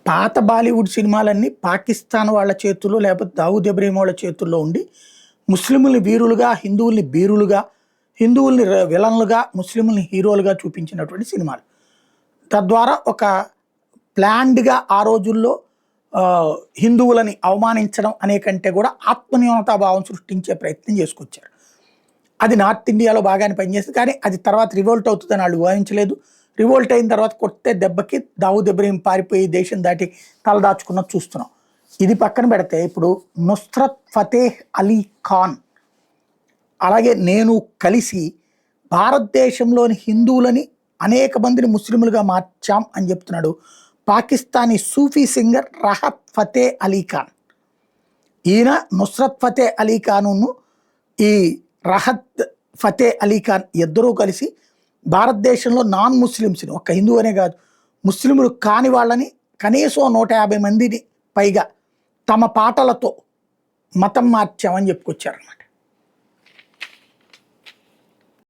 పాత బాలీవుడ్ సినిమాలన్నీ పాకిస్తాన్ వాళ్ళ చేతుల్లో లేకపోతే దావూద్ ఇబ్రహీం వాళ్ళ చేతుల్లో ఉండి ముస్లింలని వీరులుగా, హిందువుల్ని బీరులుగా, హిందువుల్ని విలన్లుగా, ముస్లింలని హీరోలుగా చూపించినటువంటి సినిమాలు. తద్వారా ఒక ప్లాన్డ్గా ఆ రోజుల్లో హిందువులని అవమానించడం అనే కంటే కూడా ఆత్మన్యూనతాభావం సృష్టించే ప్రయత్నం చేసుకొచ్చారు. అది నార్త్ ఇండియాలో బాగానే పనిచేస్తుంది, కానీ అది తర్వాత రివోల్ట్ అవుతుందని వాళ్ళు ఊహించలేదు. రివోల్ట్ అయిన తర్వాత కొట్టే దెబ్బకి దావూద్ ఇబ్రహీం పారిపోయి దేశం దాటి తలదాచుకున్నది చూస్తున్నాం. ఇది పక్కన పెడితే ఇప్పుడు నుస్రత్ ఫతేహ్ అలీ ఖాన్ అలాగే నేను కలిసి భారతదేశంలోని హిందువులని అనేక మందిని ముస్లింలుగా మార్చాం అని చెప్తున్నాడు పాకిస్తానీ సూఫీ సింగర్ రహత్ ఫతే అలీ ఖాన్. ఈయన నుస్రత్ ఫతే అలీ ఖాన్ను ఈ రహత్ ఫతే అలీ ఖాన్ ఇద్దరూ కలిసి భారతదేశంలో నాన్ ముస్లిమ్స్ని, ఒక్క హిందూ అనే కాదు, ముస్లింలు కాని వాళ్ళని కనీసం 150 మందిని పైగా తమ పాటలతో మతం మార్చామని చెప్పుకొచ్చారన్నమాట.